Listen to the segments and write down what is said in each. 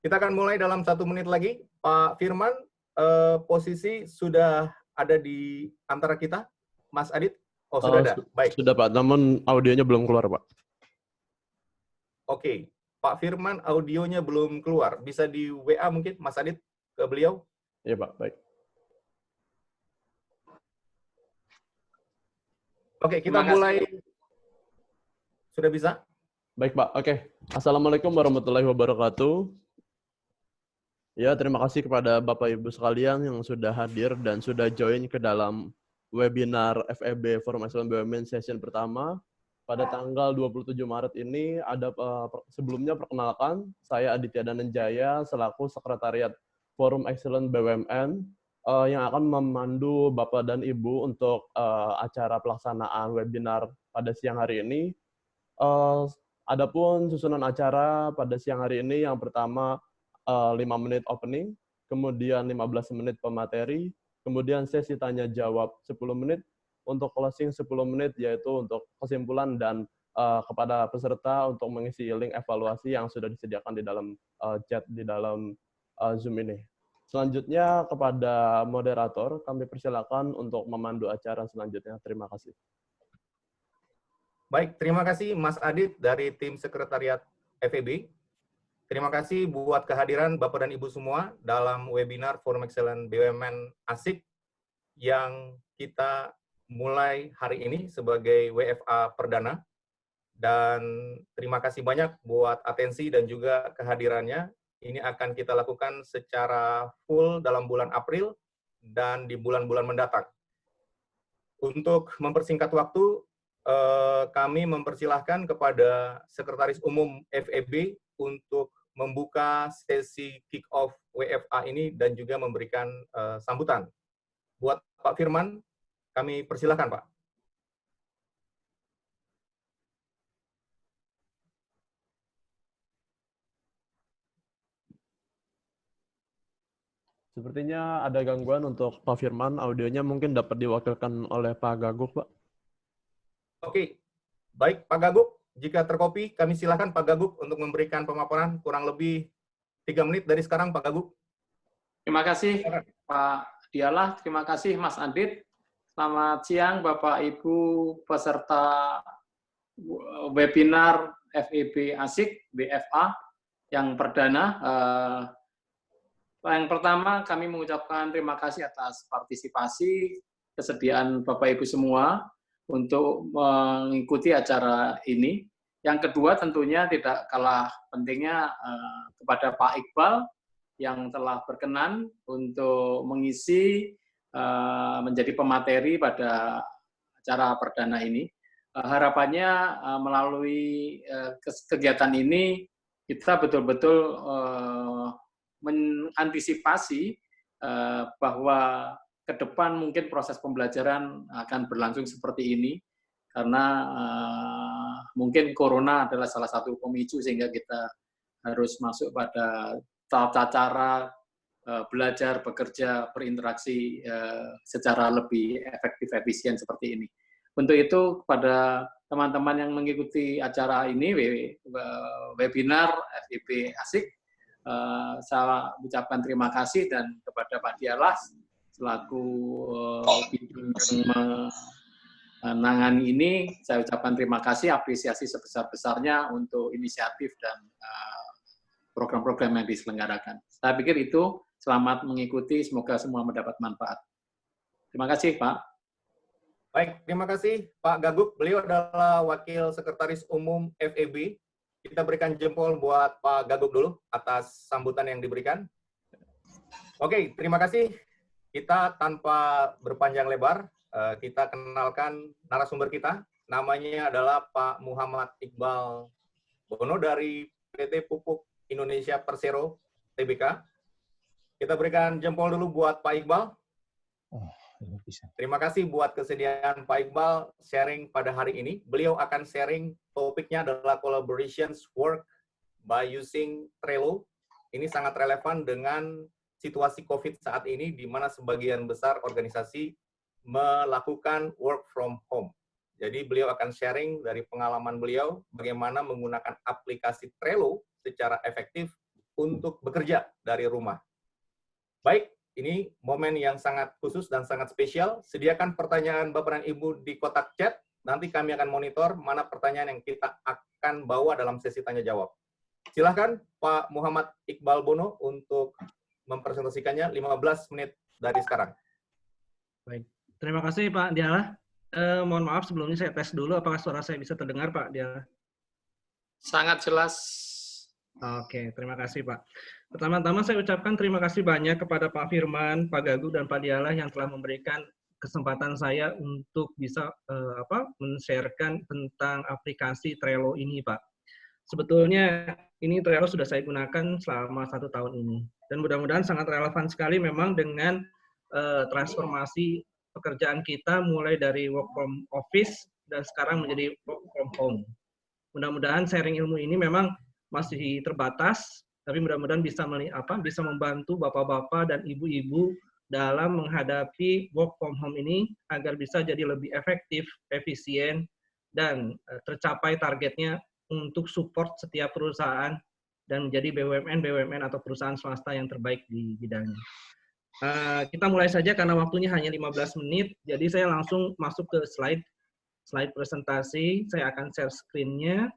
Kita akan mulai dalam 1 menit lagi. Pak Firman, posisi sudah ada di antara kita. Mas Adit? Oh, sudah ada. Baik. Sudah, Pak. Namun audionya belum keluar, Pak. Oke. Pak Firman, audionya belum keluar. Bisa di WA mungkin, Mas Adit, ke beliau? Iya, Pak. Baik. Oke, kita mulai. Sudah bisa? Baik, Pak. Oke. Assalamualaikum warahmatullahi wabarakatuh. Ya, terima kasih kepada Bapak Ibu sekalian yang sudah hadir dan sudah join ke dalam webinar FEB Forum Excellence BUMN session pertama pada tanggal 27 Maret ini. Sebelumnya perkenalkan, saya Aditya Dananjaya selaku Sekretariat Forum Excellence BUMN yang akan memandu Bapak dan Ibu untuk acara pelaksanaan webinar pada siang hari ini. Adapun susunan acara pada siang hari ini, yang pertama 5 menit opening, kemudian 15 menit pemateri, kemudian sesi tanya jawab 10 menit, untuk closing 10 menit yaitu untuk kesimpulan dan kepada peserta untuk mengisi link evaluasi yang sudah disediakan di dalam chat di dalam Zoom ini. Selanjutnya kepada moderator kami persilakan untuk memandu acara selanjutnya. Terima kasih. Baik, terima kasih Mas Adit dari tim Sekretariat FEB. Terima kasih buat kehadiran Bapak dan Ibu semua dalam webinar Forum Excellence BUMN ASIK yang kita mulai hari ini sebagai WFA perdana. Dan terima kasih banyak buat atensi dan juga kehadirannya. Ini akan kita lakukan secara full dalam bulan April dan di bulan-bulan mendatang. Untuk mempersingkat waktu, kami mempersilahkan kepada Sekretaris Umum FEB untuk membuka sesi kick-off WFA ini dan juga memberikan sambutan. Buat Pak Firman, kami persilahkan, Pak. Sepertinya ada gangguan untuk Pak Firman, audionya mungkin dapat diwakilkan oleh Pak Gaguk, Pak. Oke, baik Pak Gaguk, jika terkopi, kami silakan Pak Gaguk untuk memberikan pemaparan kurang lebih 3 menit dari sekarang, Pak Gaguk. Terima kasih Pak Dialah, terima kasih Mas Adit. Selamat siang Bapak Ibu peserta webinar FEB ASIK BFA yang perdana. Yang pertama kami mengucapkan terima kasih atas partisipasi, kesediaan Bapak Ibu semua untuk mengikuti acara ini. Yang kedua tentunya tidak kalah pentingnya kepada Pak Iqbal yang telah berkenan untuk mengisi menjadi pemateri pada acara perdana ini. Harapannya melalui kegiatan ini kita betul-betul mengantisipasi bahwa ke depan mungkin proses pembelajaran akan berlangsung seperti ini karena mungkin corona adalah salah satu pemicu sehingga kita harus masuk pada tata cara belajar, bekerja, berinteraksi secara lebih efektif, efisien seperti ini. Untuk itu kepada teman-teman yang mengikuti acara ini, webinar FEB ASIK, saya ucapkan terima kasih dan kepada Pak Dialah selaku bidang yang menangani ini, saya ucapkan terima kasih, apresiasi sebesar-besarnya untuk inisiatif dan program-program yang diselenggarakan. Saya pikir itu, selamat mengikuti, semoga semua mendapat manfaat. Terima kasih, Pak. Baik, terima kasih Pak Gaguk. Beliau adalah Wakil Sekretaris Umum FEB. Kita berikan jempol buat Pak Gaguk dulu atas sambutan yang diberikan. Oke, terima kasih. Kita tanpa berpanjang lebar, kita kenalkan narasumber kita. Namanya adalah Pak Muhammad Iqbal Bono dari PT Pupuk Indonesia Persero Tbk. Kita berikan jempol dulu buat Pak Iqbal. Terima kasih buat kesediaan Pak Iqbal sharing pada hari ini. Beliau akan sharing topiknya adalah collaborations work by using Trello. Ini sangat relevan dengan situasi COVID saat ini di mana sebagian besar organisasi melakukan work from home. Jadi beliau akan sharing dari pengalaman beliau bagaimana menggunakan aplikasi Trello secara efektif untuk bekerja dari rumah. Baik, ini momen yang sangat khusus dan sangat spesial. Sediakan pertanyaan Bapak dan Ibu di kotak chat. Nanti kami akan monitor mana pertanyaan yang kita akan bawa dalam sesi tanya-jawab. Silahkan Pak Muhammad Iqbal Bono untuk mempresentasikannya 15 menit dari sekarang. Baik, terima kasih Pak Diala. Mohon maaf sebelumnya saya tes dulu apakah suara saya bisa terdengar Pak Diala. Sangat jelas. Oke, terima kasih Pak. Pertama-tama saya ucapkan terima kasih banyak kepada Pak Firman, Pak Gagu, dan Pak Diala yang telah memberikan kesempatan saya untuk bisa men-sharekan tentang aplikasi Trello ini Pak. Sebetulnya ini Trello sudah saya gunakan selama 1 tahun ini. Dan mudah-mudahan sangat relevan sekali memang dengan transformasi pekerjaan kita mulai dari work from office dan sekarang menjadi work from home. Mudah-mudahan sharing ilmu ini memang masih terbatas, tapi mudah-mudahan bisa membantu bapak-bapak dan ibu-ibu dalam menghadapi work from home ini agar bisa jadi lebih efektif, efisien, dan tercapai targetnya untuk support setiap perusahaan dan menjadi BUMN atau perusahaan swasta yang terbaik di bidangnya. Kita mulai saja karena waktunya hanya 15 menit, jadi saya langsung masuk ke slide presentasi. Saya akan share screen-nya.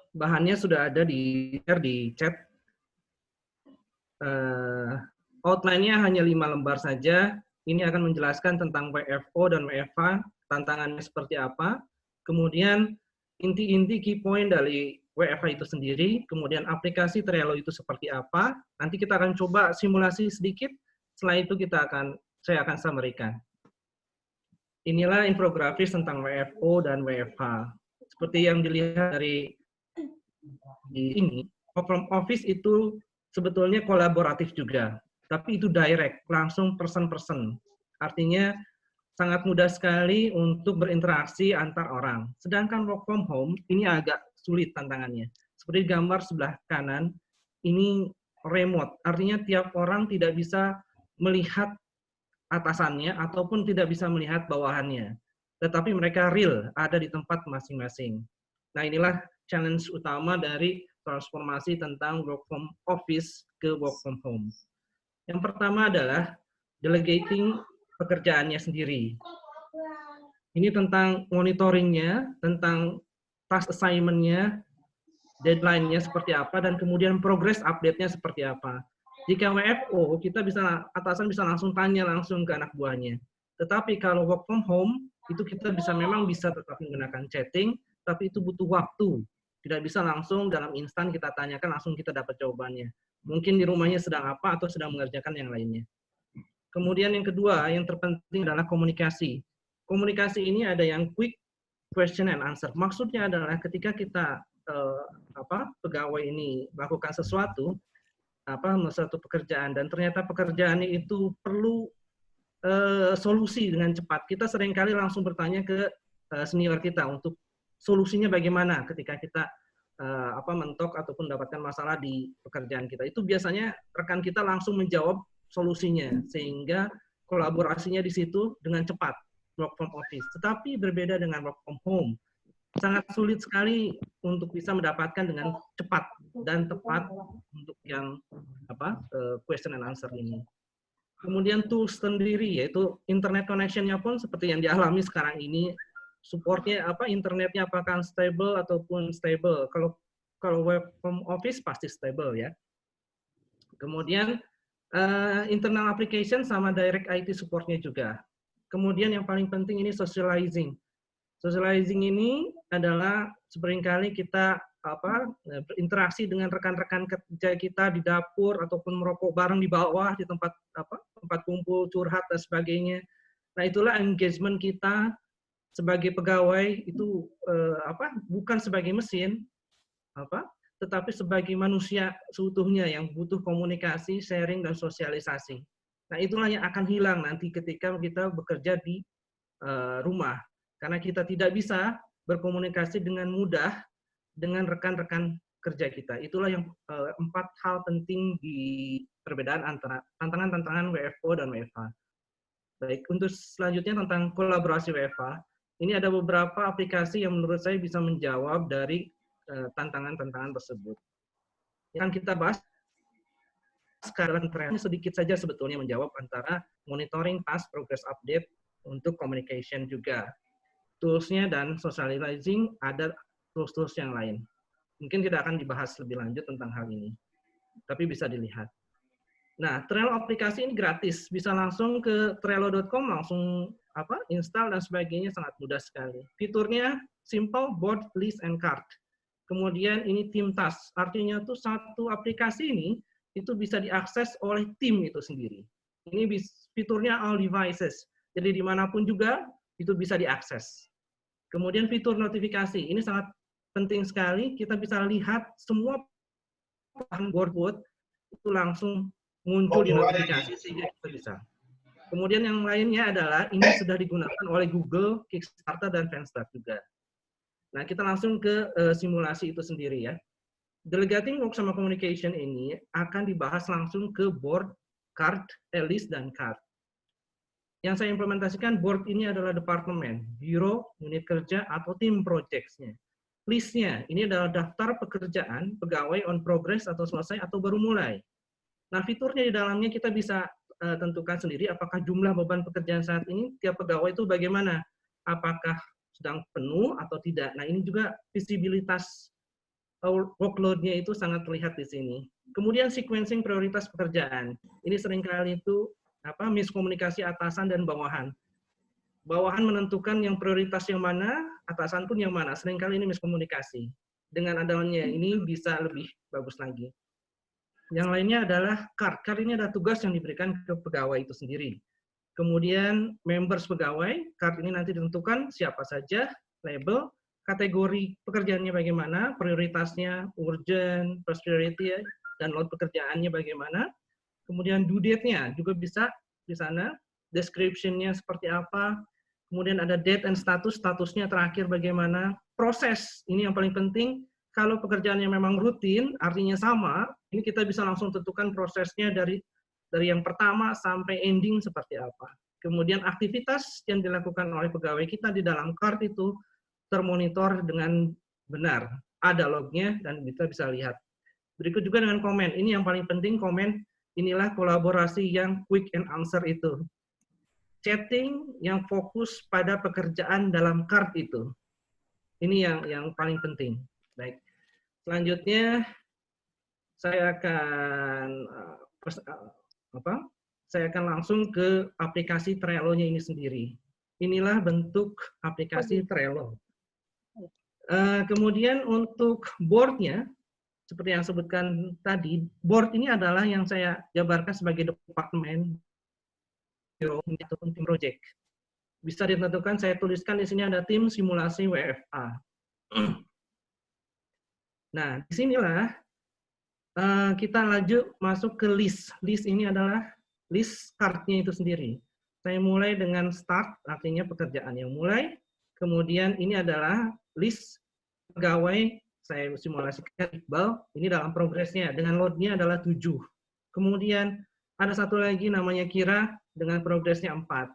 Bahannya sudah ada di chat. Outline-nya hanya 5 lembar saja. Ini akan menjelaskan tentang WFO dan WFH, tantangannya seperti apa, kemudian inti-inti key point dari WFH itu sendiri, kemudian aplikasi Trello itu seperti apa. Nanti kita akan coba simulasi sedikit, setelah itu saya akan summary-kan. Inilah infografis tentang WFO dan WFH. Seperti yang dilihat dari ini, work from office itu sebetulnya kolaboratif juga, tapi itu direct, langsung person-person. Artinya sangat mudah sekali untuk berinteraksi antar orang. Sedangkan work from home ini agak sulit tantangannya. Seperti gambar sebelah kanan, ini remote, artinya tiap orang tidak bisa melihat atasannya ataupun tidak bisa melihat bawahannya. Tetapi mereka real, ada di tempat masing-masing. Nah, inilah challenge utama dari transformasi tentang work from office ke work from home. Yang pertama adalah delegating pekerjaannya sendiri. Ini tentang monitoringnya, tentang task assignment-nya, deadline-nya seperti apa, dan kemudian progress update-nya seperti apa. Jika WFO, atasan bisa langsung tanya langsung ke anak buahnya. Tetapi kalau work from home, itu kita memang bisa tetap menggunakan chatting, tapi itu butuh waktu. Tidak bisa langsung dalam instan kita tanyakan, langsung kita dapat jawabannya. Mungkin di rumahnya sedang apa atau sedang mengerjakan yang lainnya. Kemudian yang kedua, yang terpenting adalah komunikasi. Komunikasi ini ada yang quick question and answer. Maksudnya adalah ketika kita pegawai ini melakukan sesuatu pekerjaan dan ternyata pekerjaannya itu perlu solusi dengan cepat. Kita seringkali langsung bertanya ke senior kita untuk solusinya bagaimana ketika kita mentok ataupun mendapatkan masalah di pekerjaan kita. Itu biasanya rekan kita langsung menjawab solusinya sehingga kolaborasinya di situ dengan cepat, work from office. Tetapi berbeda dengan work from home. Sangat sulit sekali untuk bisa mendapatkan dengan cepat dan tepat untuk yang question and answer ini. Kemudian tools sendiri, yaitu internet connection-nya pun seperti yang dialami sekarang ini, supportnya internetnya apakah stable ataupun stable. Kalau work from office pasti stable ya. Kemudian internal application sama direct IT supportnya juga. Kemudian yang paling penting ini socializing. Socializing ini adalah seringkali kita berinteraksi dengan rekan-rekan kerja kita di dapur ataupun merokok bareng di bawah di tempat kumpul, curhat dan sebagainya. Nah, itulah engagement kita sebagai pegawai itu bukan sebagai mesin tetapi sebagai manusia seutuhnya yang butuh komunikasi, sharing dan sosialisasi. Nah, itulah yang akan hilang nanti ketika kita bekerja di rumah. Karena kita tidak bisa berkomunikasi dengan mudah dengan rekan-rekan kerja kita. Itulah yang 4 hal penting di perbedaan antara tantangan-tantangan WFO dan WFH. Baik, untuk selanjutnya tentang kolaborasi WFH. Ini ada beberapa aplikasi yang menurut saya bisa menjawab dari tantangan-tantangan tersebut. Yang kita bahas sekarang trennya sedikit saja sebetulnya menjawab antara monitoring, task, progress update untuk communication juga. Tools-nya dan socializing ada tools-tools yang lain. Mungkin tidak akan dibahas lebih lanjut tentang hal ini, tapi bisa dilihat. Nah, Trello aplikasi ini gratis, bisa langsung ke trello.com, langsung install dan sebagainya, sangat mudah sekali. Fiturnya simple, board, list, and card. Kemudian ini tim task, artinya tuh satu aplikasi ini itu bisa diakses oleh tim itu sendiri. Ini fiturnya all devices, jadi dimanapun juga itu bisa diakses. Kemudian fitur notifikasi, ini sangat penting sekali, kita bisa lihat semua board itu langsung muncul di notifikasi sehingga kita bisa. Kemudian yang lainnya adalah ini sudah digunakan oleh Google, Kickstarter, dan Fanstar juga. Nah, kita langsung ke simulasi itu sendiri ya. Delegating work sama communication ini akan dibahas langsung ke board, card, list, dan card. Yang saya implementasikan board ini adalah departemen, biro, unit kerja, atau tim projects-nya. List-nya, ini adalah daftar pekerjaan, pegawai on progress atau selesai atau baru mulai. Nah, fiturnya di dalamnya kita bisa tentukan sendiri apakah jumlah beban pekerjaan saat ini, tiap pegawai itu bagaimana. Apakah sedang penuh atau tidak. Nah, ini juga visibilitas workload-nya itu sangat terlihat di sini. Kemudian sequencing prioritas pekerjaan. Ini seringkali itu miskomunikasi atasan dan bawahan. Bawahan menentukan yang prioritas yang mana, atasan pun yang mana. Seringkali ini miskomunikasi. Dengan adanya ini bisa lebih bagus lagi. Yang lainnya adalah card. Card ini ada tugas yang diberikan ke pegawai itu sendiri. Kemudian members pegawai, card ini nanti ditentukan siapa saja, label, kategori pekerjaannya bagaimana, prioritasnya, urgent, first priority, dan load pekerjaannya bagaimana. Kemudian due date-nya juga bisa di sana, description-nya seperti apa, kemudian ada date and status, statusnya terakhir bagaimana, proses, ini yang paling penting, kalau pekerjaannya memang rutin, artinya sama, ini kita bisa langsung tentukan prosesnya dari yang pertama sampai ending seperti apa. Kemudian aktivitas yang dilakukan oleh pegawai kita di dalam card itu termonitor dengan benar. Ada lognya dan kita bisa lihat. Berikut juga dengan komen. Ini yang paling penting, komen. Inilah kolaborasi yang quick and answer itu. Chatting yang fokus pada pekerjaan dalam card itu. Ini yang paling penting. Baik. Selanjutnya saya akan langsung ke aplikasi Trello-nya ini sendiri. Inilah bentuk aplikasi Trello. Kemudian untuk board-nya, seperti yang sebutkan tadi, board ini adalah yang saya jabarkan sebagai departemen ataupun tim project. Bisa ditentukan, saya tuliskan di sini ada tim simulasi WFA. Nah, disinilah kita lanjut masuk ke list. List ini adalah list card-nya itu sendiri. Saya mulai dengan start, artinya pekerjaan yang mulai. Kemudian ini adalah list pegawai, saya simulasikan Iqbal, ini dalam progresnya, dengan load-nya adalah 7. Kemudian ada satu lagi namanya Kira, dengan progresnya 4.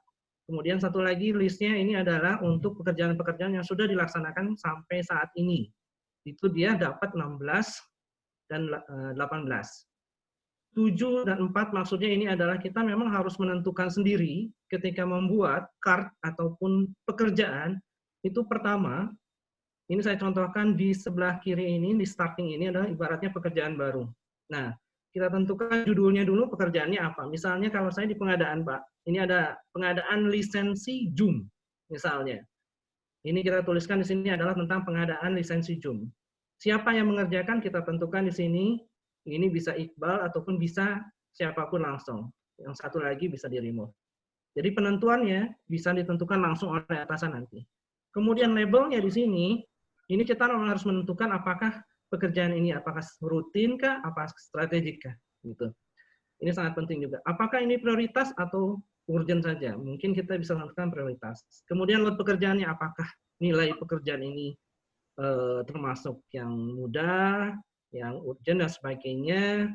Kemudian satu lagi listnya ini adalah untuk pekerjaan-pekerjaan yang sudah dilaksanakan sampai saat ini. Itu dia dapat 16 dan 18. 7 dan 4 maksudnya ini adalah kita memang harus menentukan sendiri ketika membuat card ataupun pekerjaan. Itu pertama, ini saya contohkan di sebelah kiri ini, di starting ini adalah ibaratnya pekerjaan baru. Nah, kita tentukan judulnya dulu, pekerjaannya apa. Misalnya kalau saya di pengadaan, Pak, ini ada pengadaan lisensi Zoom, misalnya. Ini kita tuliskan di sini adalah tentang pengadaan lisensi Zoom. Siapa yang mengerjakan, kita tentukan di sini, ini bisa Iqbal ataupun bisa siapapun langsung. Yang satu lagi bisa di-remove. Jadi penentuannya bisa ditentukan langsung oleh atasan nanti. Kemudian labelnya di sini, ini kita harus menentukan apakah pekerjaan ini apakah rutin kah, apa strategik kah, gitu. Ini sangat penting juga. Apakah ini prioritas atau urgent saja? Mungkin kita bisa menentukan prioritas. Kemudian load pekerjaannya, apakah nilai pekerjaan ini termasuk yang mudah, yang urgent dan sebagainya,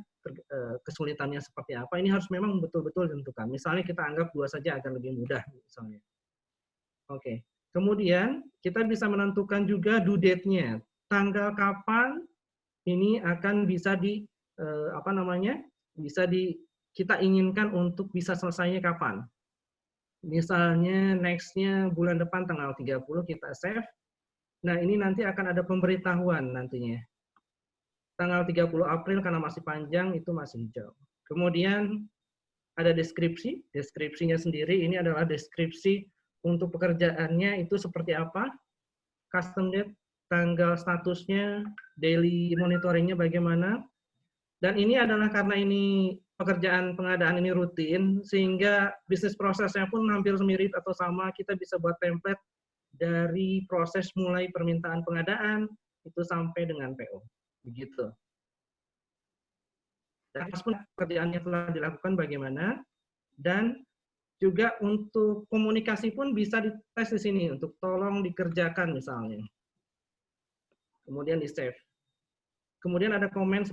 kesulitannya seperti apa? Ini harus memang betul-betul ditentukan. Misalnya kita anggap 2 saja akan lebih mudah, misalnya. Oke. Kemudian kita bisa menentukan juga due date-nya, tanggal kapan ini akan bisa kita inginkan untuk bisa selesainya kapan. Misalnya next-nya bulan depan tanggal 30 kita save. Nah, ini nanti akan ada pemberitahuan nantinya. Tanggal 30 April karena masih panjang itu masih hijau. Kemudian ada deskripsi. Deskripsinya sendiri ini adalah deskripsi untuk pekerjaannya itu seperti apa. Custom date, tanggal statusnya, daily monitoringnya bagaimana. Dan ini adalah karena ini pekerjaan pengadaan ini rutin, sehingga bisnis prosesnya pun hampir mirip atau sama. Kita bisa buat template dari proses mulai permintaan pengadaan, itu sampai dengan PO. Begitu. Dan pekerjaannya telah dilakukan bagaimana, dan juga untuk komunikasi pun bisa dites di sini, untuk tolong dikerjakan misalnya. Kemudian di-save. Kemudian ada komen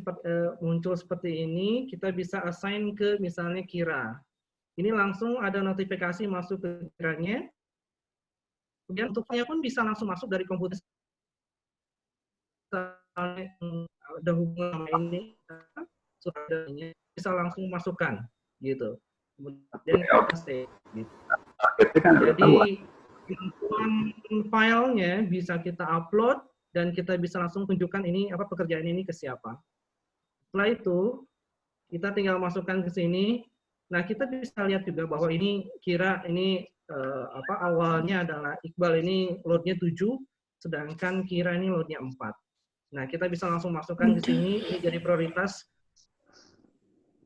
muncul seperti ini, kita bisa assign ke misalnya Kira. Ini langsung ada notifikasi masuk ke Kiranya. Kemudian untuknya pun bisa langsung masuk dari komputer. Ada hubungan sama ini, suratnya bisa langsung masukkan, gitu. Kemudian kita save. Gitu. Jadi filenya bisa kita upload, dan kita bisa langsung tunjukkan ini pekerjaan ini ke siapa. Setelah itu kita tinggal masukkan ke sini. Nah, kita bisa lihat juga bahwa ini Kira ini awalnya adalah Iqbal ini loadnya 7, sedangkan Kira ini loadnya 4. Nah, kita bisa langsung masukkan ke sini, ini jadi prioritas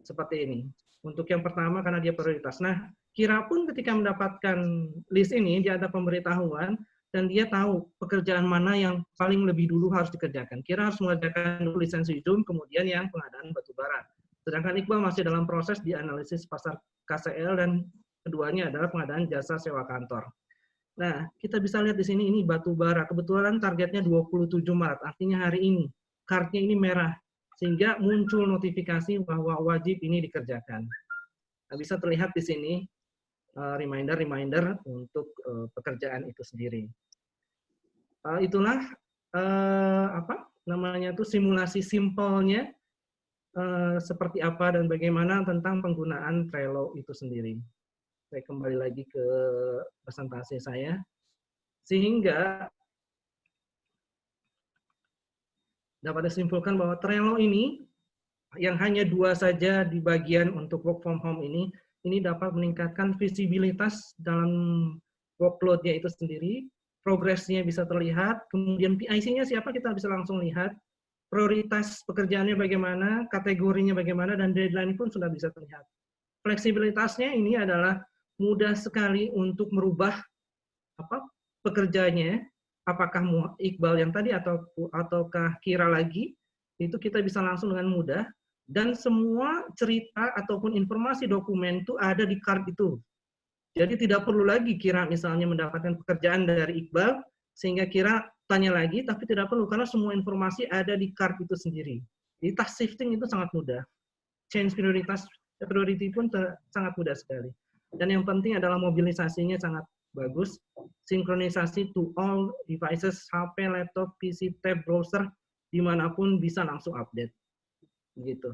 seperti ini. Untuk yang pertama karena dia prioritas. Nah, Kira pun ketika mendapatkan list ini dia ada pemberitahuan, dan dia tahu pekerjaan mana yang paling lebih dulu harus dikerjakan. Kira harus mengerjakan dulu lisensi Zoom, kemudian yang pengadaan batubara. Sedangkan Iqbal masih dalam proses di analisis pasar KCL, dan keduanya adalah pengadaan jasa sewa kantor. Nah, kita bisa lihat di sini ini batubara. Kebetulan targetnya 27 Maret, artinya hari ini. Kartnya ini merah, sehingga muncul notifikasi bahwa wajib ini dikerjakan. Nah, bisa terlihat di sini reminder untuk pekerjaan itu sendiri. Itulah simulasi simpelnya seperti apa dan bagaimana tentang penggunaan Trello itu sendiri. Saya kembali lagi ke presentasi saya, sehingga dapat disimpulkan bahwa Trello ini yang hanya 2 saja di bagian untuk work from home ini dapat meningkatkan visibilitas dalam workload-nya itu sendiri, progresnya bisa terlihat, kemudian PIC-nya siapa kita bisa langsung lihat, prioritas pekerjaannya bagaimana, kategorinya bagaimana, dan deadline pun sudah bisa terlihat. Fleksibilitasnya ini adalah mudah sekali untuk merubah pekerjaannya, apakah Iqbal yang tadi ataukah Kira lagi, itu kita bisa langsung dengan mudah. Dan semua cerita ataupun informasi dokumen itu ada di card itu. Jadi tidak perlu lagi Kira misalnya mendapatkan pekerjaan dari Iqbal, sehingga Kira tanya lagi, tapi tidak perlu, karena semua informasi ada di card itu sendiri. Jadi task shifting itu sangat mudah. Change priority pun sangat mudah sekali. Dan yang penting adalah mobilisasinya sangat bagus. Sinkronisasi to all devices, HP, laptop, PC, tab, browser, dimanapun bisa langsung update. Gitu.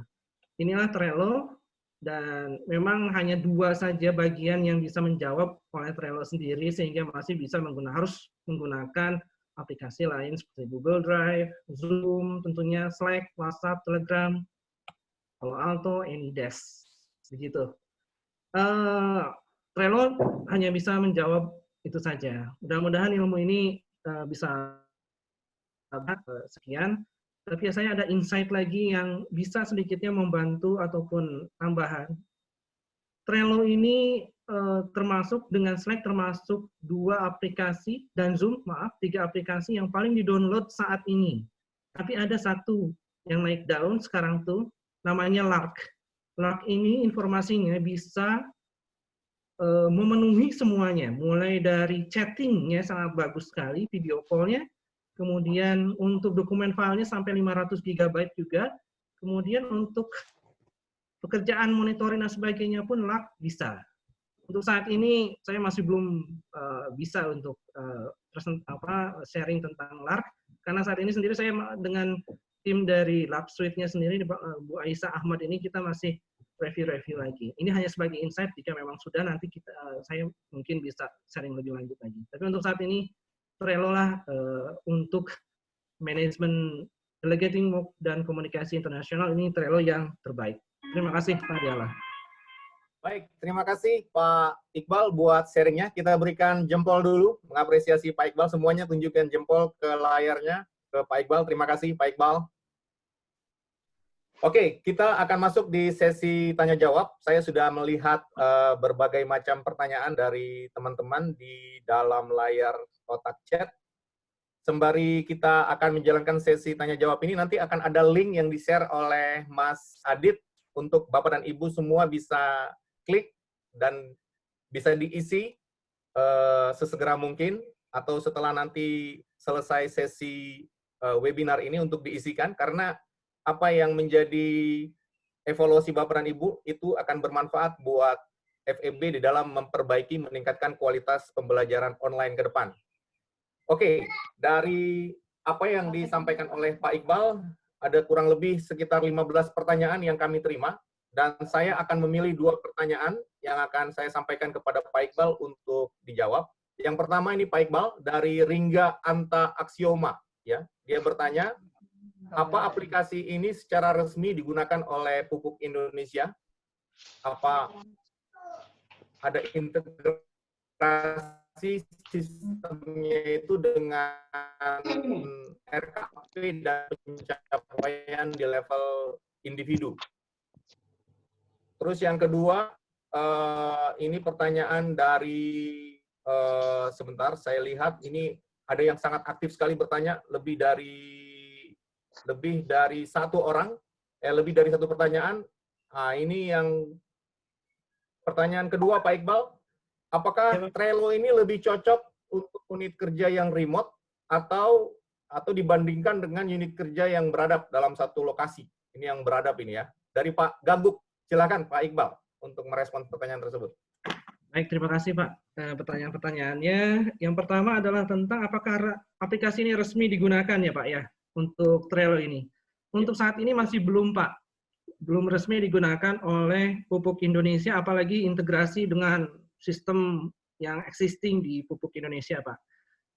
Inilah Trello, dan memang hanya 2 saja bagian yang bisa menjawab oleh Trello sendiri, sehingga masih bisa harus menggunakan aplikasi lain seperti Google Drive, Zoom, tentunya Slack, WhatsApp, Telegram, Palo Alto, AnyDesk. Begitu. Trello hanya bisa menjawab itu saja. Mudah-mudahan ilmu ini bisa sekian. Tapi saya ada insight lagi yang bisa sedikitnya membantu ataupun tambahan. Trello ini termasuk dengan Slack termasuk 2 aplikasi dan Zoom, 3 aplikasi yang paling di-download saat ini. Tapi ada 1 yang naik daun sekarang tuh, namanya Lark. Lark ini informasinya bisa memenuhi semuanya, mulai dari chatting-nya sangat bagus sekali, video call-nya, kemudian untuk dokumen filenya sampai 500 GB juga. Kemudian untuk pekerjaan monitoring dan sebagainya pun Lark bisa. Untuk saat ini saya masih belum bisa untuk sharing tentang LARC, karena saat ini sendiri saya dengan tim dari Lab Suite-nya sendiri, Bu Aisyah Ahmad ini kita masih review lagi. Ini hanya sebagai insight, jika memang sudah nanti saya mungkin bisa sharing lebih lanjut lagi. Tapi untuk saat ini Trello lah untuk manajemen delegating MOOC dan komunikasi internasional, ini Trello yang terbaik. Terima kasih Pak Diala. Baik, terima kasih Pak Iqbal buat sharingnya. Kita berikan jempol dulu, mengapresiasi Pak Iqbal. Semuanya tunjukkan jempol ke layarnya, ke Pak Iqbal. Terima kasih Pak Iqbal. Oke, kita akan masuk di sesi tanya-jawab. Saya sudah melihat berbagai macam pertanyaan dari teman-teman di dalam layar kotak chat. Sembari kita akan menjalankan sesi tanya-jawab ini, nanti akan ada link yang di-share oleh Mas Adit untuk Bapak dan Ibu semua bisa klik dan bisa diisi sesegera mungkin atau setelah nanti selesai sesi webinar ini untuk diisikan, karena apa yang menjadi evaluasi Bapak dan Ibu itu akan bermanfaat buat FEB di dalam memperbaiki, meningkatkan kualitas pembelajaran online ke depan. Oke, dari apa yang disampaikan oleh Pak Iqbal, ada kurang lebih sekitar 15 pertanyaan yang kami terima. Dan saya akan memilih 2 pertanyaan yang akan saya sampaikan kepada Pak Iqbal untuk dijawab. Yang pertama ini Pak Iqbal dari Ringga Anta Aksioma, ya. Dia bertanya, apa aplikasi ini secara resmi digunakan oleh Pupuk Indonesia? Apa ada integrasi sistemnya itu dengan RKP dan pencapaian di level individu? Terus yang kedua, ini pertanyaan dari, sebentar, saya lihat ini ada yang sangat aktif sekali bertanya, lebih dari 1 orang, lebih dari 1 pertanyaan. Nah, ini yang pertanyaan kedua, Pak Iqbal, apakah Trello ini lebih cocok untuk unit kerja yang remote atau dibandingkan dengan unit kerja yang beradab dalam satu lokasi? Ini yang beradab ini ya. Dari Pak Gaguk. Silakan Pak Iqbal untuk merespons pertanyaan tersebut. Baik, terima kasih Pak. Pertanyaan-pertanyaannya, yang pertama adalah tentang apakah aplikasi ini resmi digunakan ya Pak ya, untuk Trello ini. Untuk saat ini masih belum Pak, belum resmi digunakan oleh Pupuk Indonesia, apalagi integrasi dengan sistem yang existing di Pupuk Indonesia Pak.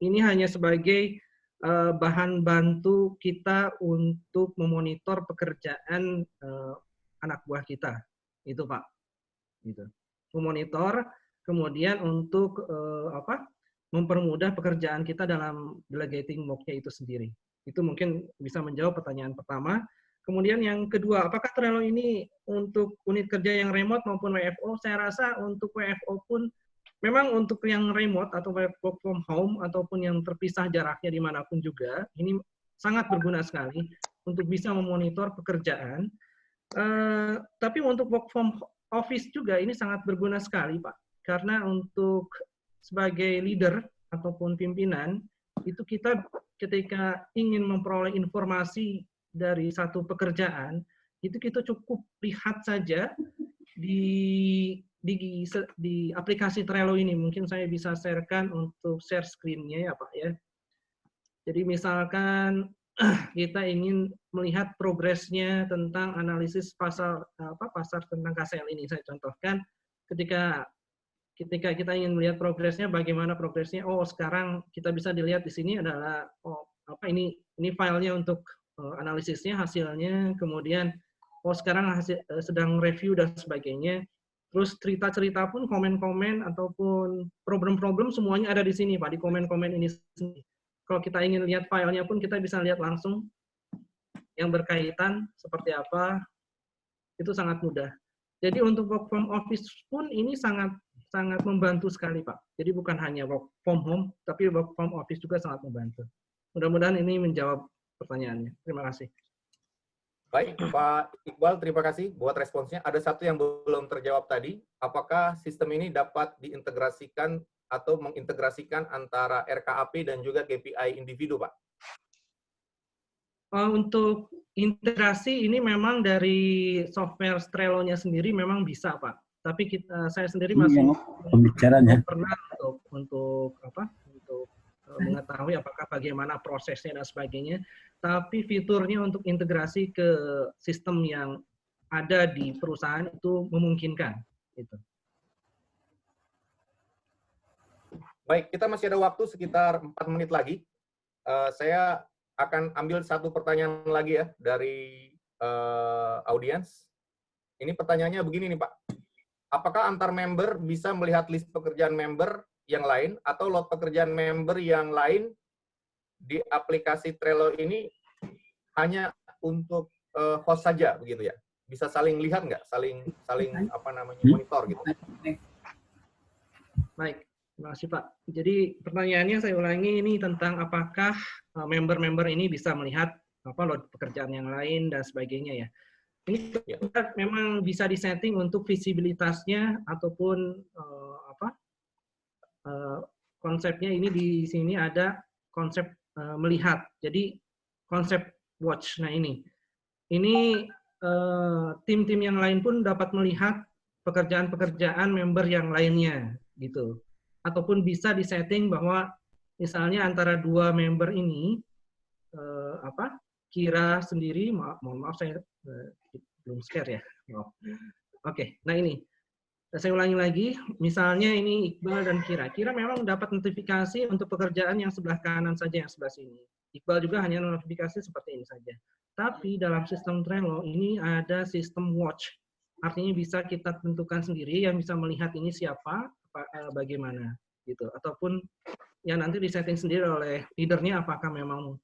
Ini hanya sebagai bahan bantu kita untuk memonitor pekerjaan anak buah kita, itu Pak, gitu. Memonitor, kemudian untuk mempermudah pekerjaan kita dalam delegating MOOC-nya itu sendiri. Itu mungkin bisa menjawab pertanyaan pertama. Kemudian yang kedua, apakah Trello ini untuk unit kerja yang remote maupun WFO? Saya rasa untuk WFO pun, memang untuk yang remote atau work from home ataupun yang terpisah jaraknya dimanapun juga, ini sangat berguna sekali untuk bisa memonitor pekerjaan. Tapi untuk work from office juga ini sangat berguna sekali Pak, karena untuk sebagai leader ataupun pimpinan itu kita ketika ingin memperoleh informasi dari satu pekerjaan itu kita cukup lihat saja di aplikasi Trello ini. Mungkin saya bisa sharekan untuk share screen-nya ya Pak ya. Jadi misalkan kita ingin melihat progresnya tentang analisis pasar tentang KCL ini. Saya contohkan ketika kita ingin melihat progresnya, bagaimana progresnya. Oh, sekarang kita bisa dilihat di sini adalah ini filenya untuk analisisnya, hasilnya, kemudian sekarang sedang review dan sebagainya. Terus cerita-cerita pun, komen-komen ataupun problem-problem semuanya ada di sini Pak, di komen-komen ini sendiri. Kalau kita ingin lihat filenya pun kita bisa lihat langsung yang berkaitan seperti apa, itu sangat mudah. Jadi untuk work from office pun ini sangat membantu sekali Pak. Jadi bukan hanya work from home, tapi work from office juga sangat membantu. Mudah-mudahan ini menjawab pertanyaannya. Terima kasih. Baik, Pak Iqbal, terima kasih buat responsnya. Ada satu yang belum terjawab tadi, apakah sistem ini dapat diintegrasikan atau mengintegrasikan antara RKAP dan juga KPI individu, Pak? Untuk integrasi ini memang dari software Trello-nya sendiri memang bisa, Pak. tapi saya sendiri masih pembicaranya pernah untuk mengetahui apakah bagaimana prosesnya dan sebagainya. Tapi fiturnya untuk integrasi ke sistem yang ada di perusahaan itu memungkinkan. Gitu. Baik, kita masih ada waktu sekitar 4 menit lagi. Saya akan ambil satu pertanyaan lagi ya dari audiens. Ini pertanyaannya begini nih Pak. Apakah antar member bisa melihat list pekerjaan member yang lain atau lot pekerjaan member yang lain di aplikasi Trello ini hanya untuk host saja begitu ya? Bisa saling lihat nggak? Saling monitor gitu. Baik. Terima kasih Pak. Jadi pertanyaannya saya ulangi ini tentang apakah member-member ini bisa melihat load pekerjaan yang lain dan sebagainya ya. Ini memang bisa disetting untuk visibilitasnya ataupun konsepnya ini di sini ada konsep melihat. Jadi konsep watch. Nah ini tim-tim yang lain pun dapat melihat pekerjaan-pekerjaan member yang lainnya gitu. Ataupun bisa disetting bahwa misalnya antara dua member ini Kira sendiri, mohon maaf saya belum share ya. Oke, nah ini saya ulangi lagi, misalnya ini Iqbal dan Kira. Kira memang dapat notifikasi untuk pekerjaan yang sebelah kanan saja, yang sebelah sini. Iqbal juga hanya notifikasi seperti ini saja. Tapi dalam sistem Trello ini ada sistem watch. Artinya bisa kita tentukan sendiri yang bisa melihat ini siapa, bagaimana gitu, ataupun yang nanti disetting sendiri oleh leadernya apakah memang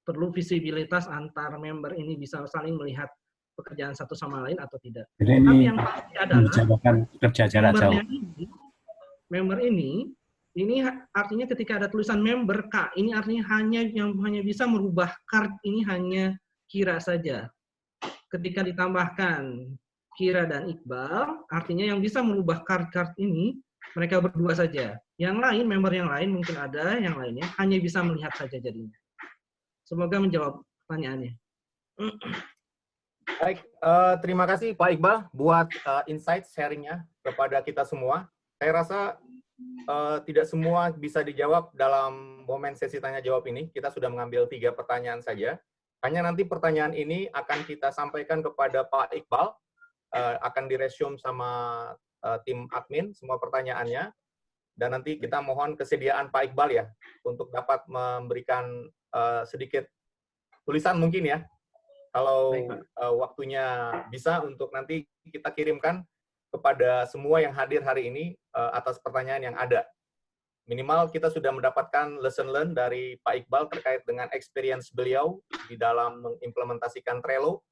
perlu visibilitas antar member ini bisa saling melihat pekerjaan satu sama lain atau tidak. Jadi tapi ini yang pasti adalah kerja jarak jauh. Member ini artinya ketika ada tulisan member K, ini artinya hanya bisa merubah card ini hanya Kira saja. Ketika ditambahkan Kira dan Iqbal, artinya yang bisa merubah card-card ini mereka berdua saja. Yang lain, member yang lain mungkin ada, yang lainnya hanya bisa melihat saja jadinya. Semoga menjawab pertanyaannya. Baik, terima kasih Pak Iqbal buat insight sharingnya kepada kita semua. Saya rasa tidak semua bisa dijawab dalam momen sesi tanya jawab ini. Kita sudah mengambil 3 pertanyaan saja. Hanya nanti pertanyaan ini akan kita sampaikan kepada Pak Iqbal, akan diresume sama tim admin semua pertanyaannya, dan nanti kita mohon kesediaan Pak Iqbal ya untuk dapat memberikan sedikit tulisan mungkin ya, kalau waktunya bisa, untuk nanti kita kirimkan kepada semua yang hadir hari ini atas pertanyaan yang ada. Minimal kita sudah mendapatkan lesson learn dari Pak Iqbal terkait dengan experience beliau di dalam mengimplementasikan Trello.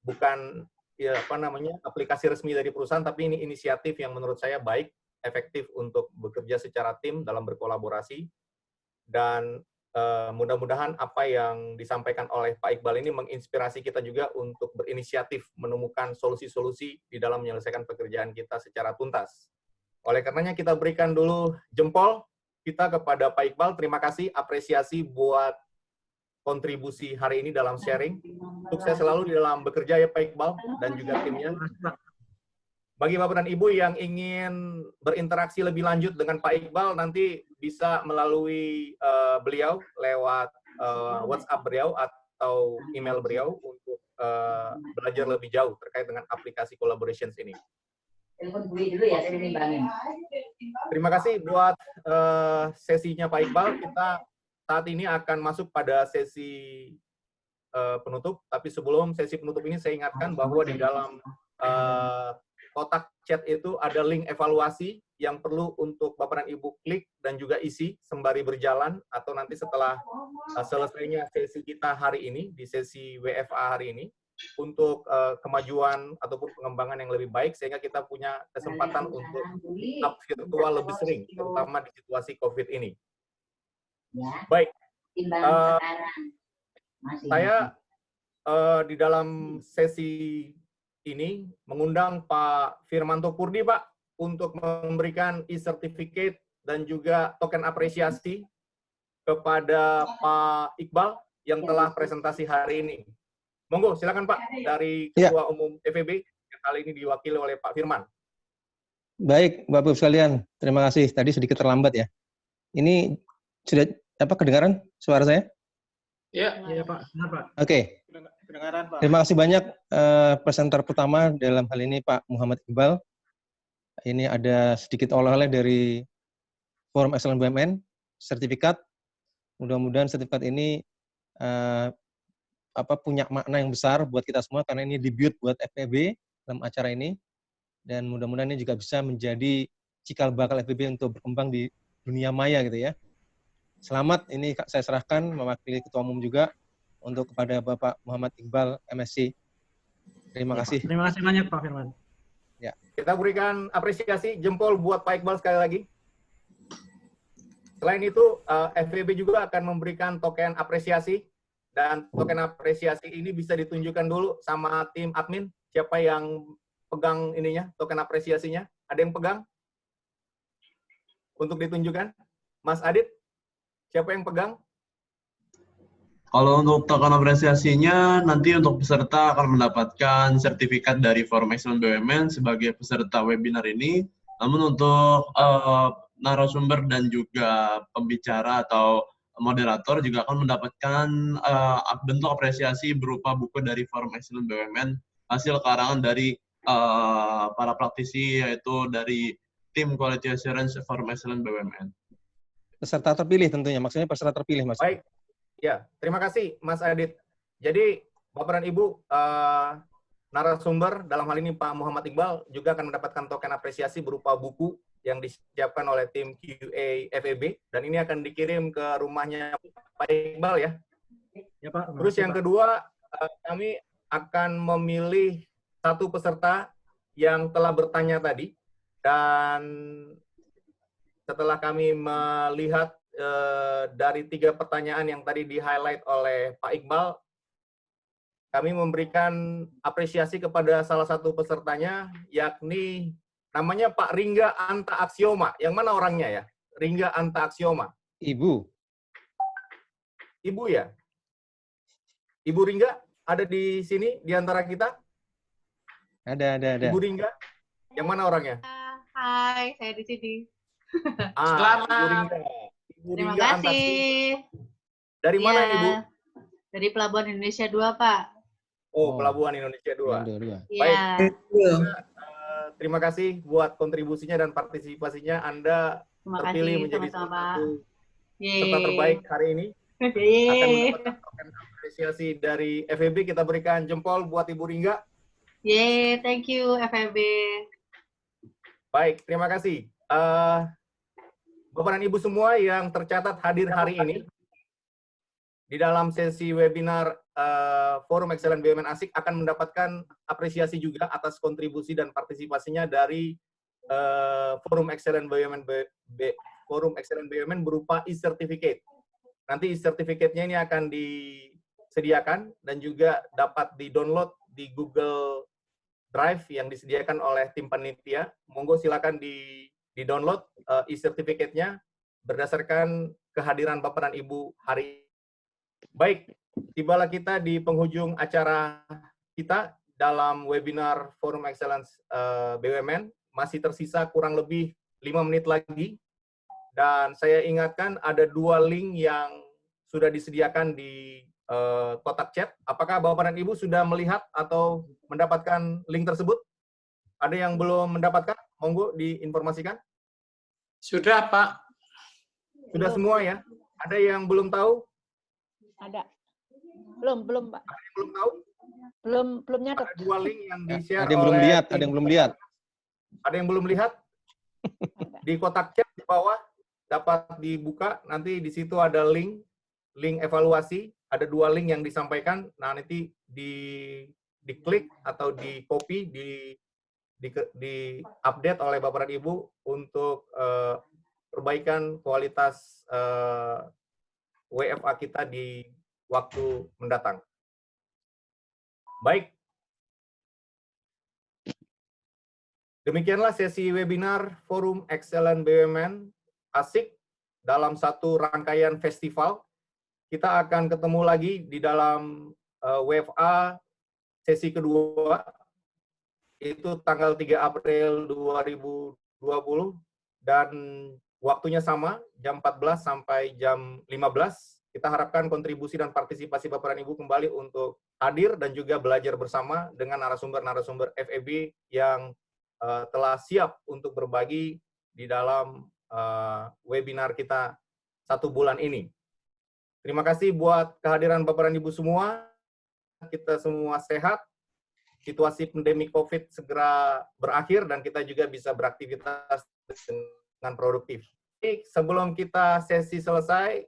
Bukan aplikasi resmi dari perusahaan, tapi ini inisiatif yang menurut saya baik, efektif untuk bekerja secara tim dalam berkolaborasi. Dan mudah-mudahan apa yang disampaikan oleh Pak Iqbal ini menginspirasi kita juga untuk berinisiatif menemukan solusi-solusi di dalam menyelesaikan pekerjaan kita secara tuntas. Oleh karenanya kita berikan dulu jempol kita kepada Pak Iqbal. Terima kasih, apresiasi buat kontribusi hari ini dalam sharing. Sukses selalu di dalam bekerja ya Pak Iqbal dan juga timnya. Bagi Bapak dan Ibu yang ingin berinteraksi lebih lanjut dengan Pak Iqbal, nanti bisa melalui beliau lewat WhatsApp beliau atau email beliau untuk belajar lebih jauh terkait dengan aplikasi collaborations ini. Telepon gue dulu ya, saya nimbangin. Terima kasih buat sesinya Pak Iqbal. Kita saat ini akan masuk pada sesi penutup, tapi sebelum sesi penutup ini saya ingatkan bahwa di dalam kotak chat itu ada link evaluasi yang perlu untuk Bapak dan Ibu klik dan juga isi sembari berjalan, atau nanti setelah selesainya sesi kita hari ini, di sesi WFA hari ini, untuk kemajuan ataupun pengembangan yang lebih baik, sehingga kita punya kesempatan untuk up virtual lebih sering, terutama di situasi COVID ini. Baik, saya di dalam sesi ini mengundang Pak Firmanto Purdi, Pak, untuk memberikan e-certificate dan juga token apresiasi kepada Pak Iqbal yang telah presentasi hari ini. Monggo, silakan Pak, dari Ketua Umum FEB, yang kali ini diwakili oleh Pak Firman. Baik, Bapak Ibu sekalian, terima kasih. Tadi sedikit terlambat ya. Ini sudah kedengaran suara saya? Ya, Iya Pak, benar Pak. Oke. Kedengaran, Pak. Terima kasih banyak presenter pertama dalam hal ini Pak Muhammad Iqbal. Ini ada sedikit oleh-oleh dari Forum Excellence BUMN, sertifikat. Mudah-mudahan sertifikat ini punya makna yang besar buat kita semua karena ini debut buat FEB dalam acara ini. Dan mudah-mudahan ini juga bisa menjadi cikal bakal FEB untuk berkembang di dunia maya gitu ya. Selamat, ini saya serahkan mewakili Ketua Umum juga untuk kepada Bapak Muhammad Iqbal, MSc. Terima kasih. Terima kasih banyak Pak Firman. Ya. Kita berikan apresiasi jempol buat Pak Iqbal sekali lagi. Selain itu, FEB juga akan memberikan token apresiasi, dan token apresiasi ini bisa ditunjukkan dulu sama tim admin. Siapa yang pegang ininya, token apresiasinya? Ada yang pegang? Untuk ditunjukkan? Mas Adit, siapa yang pegang? Kalau untuk token apresiasinya, nanti untuk peserta akan mendapatkan sertifikat dari Forum Excellence BUMN sebagai peserta webinar ini. Namun untuk narasumber dan juga pembicara atau moderator juga akan mendapatkan bentuk apresiasi berupa buku dari Forum Excellence BUMN, hasil karangan dari para praktisi, yaitu dari tim Quality Assurance Forum Excellence BUMN. Peserta terpilih tentunya, maksudnya peserta terpilih Mas. Baik, ya, terima kasih Mas Adit. Jadi Bapak dan Ibu, narasumber dalam hal ini Pak Muhammad Iqbal juga akan mendapatkan token apresiasi berupa buku yang disiapkan oleh tim QA FEB, dan ini akan dikirim ke rumahnya Pak Iqbal ya. Ya Pak. Terus yang kedua, kami akan memilih satu peserta yang telah bertanya tadi, dan setelah kami melihat dari 3 pertanyaan yang tadi di-highlight oleh Pak Iqbal, kami memberikan apresiasi kepada salah satu pesertanya, yakni namanya Pak Ringga Anta Aksioma. Yang mana orangnya ya? Ringga Anta Aksioma. Ibu. Ibu ya? Ibu Ringga ada di sini di antara kita? Ada. Ibu Ringga, yang mana orangnya? Hai, saya di sini. Selamat. Ibu Ringga. Ibu Terima Ringga Anta kasih. Aksioma. Dari mana Ya, Ibu? dari Pelabuhan Indonesia 2, Pak. Oh, Pelabuhan Indonesia 2. Iya. Terima kasih buat kontribusinya dan partisipasinya. Anda Terima terpilih kasih, menjadi sama-sama. salah satu Yeay. peserta terbaik hari ini. Yeay. Akan mendapatkan token apresiasi dari FEB. Kita berikan jempol buat Ibu Ringga. Yeay, thank you FEB. Baik, terima kasih. Bapak dan Ibu semua yang tercatat hadir hari ini di dalam sesi webinar Forum Excellence BUMN ASIK akan mendapatkan apresiasi juga atas kontribusi dan partisipasinya dari Forum Excellence BUMN berupa e-certificate. Nanti e-certificate-nya ini akan disediakan dan juga dapat di-download di Google Drive yang disediakan oleh tim panitia. Monggo silakan di-download e-certificate-nya berdasarkan kehadiran Bapak dan Ibu hari ini. Baik, tibalah kita di penghujung acara kita dalam webinar Forum Excellence BUMN. Masih tersisa kurang lebih 5 menit lagi. Dan saya ingatkan ada 2 link yang sudah disediakan di kotak chat. Apakah Bapak dan Ibu sudah melihat atau mendapatkan link tersebut? Ada yang belum mendapatkan? Monggo diinformasikan. Sudah, Pak. Sudah semua ya? Ada yang belum tahu? Ada. Belum, Pak. Ada yang belum tahu? Belum nyatet. Ada 2 link yang di-share Ada yang belum oleh lihat, tim. ada yang belum lihat. Ada yang belum lihat? Di kotak chat di bawah dapat dibuka, nanti di situ ada link evaluasi, ada 2 link yang disampaikan. Nah, nanti diklik atau di copy, di update oleh Bapak dan Ibu untuk perbaikan kualitas WFA kita di waktu mendatang. Baik. Demikianlah sesi webinar Forum Excellence BUMN ASIK dalam satu rangkaian festival. Kita akan ketemu lagi di dalam WFA sesi kedua, itu tanggal 3 April 2020 dan waktunya sama, jam 14 sampai jam 15. Kita harapkan kontribusi dan partisipasi Bapak dan Ibu kembali untuk hadir dan juga belajar bersama dengan narasumber-narasumber FEB yang telah siap untuk berbagi di dalam webinar kita 1 bulan ini. Terima kasih buat kehadiran Bapak dan Ibu semua. Kita semua sehat, situasi pandemi COVID segera berakhir, dan kita juga bisa beraktivitas dengan produktif. Sebelum kita sesi selesai,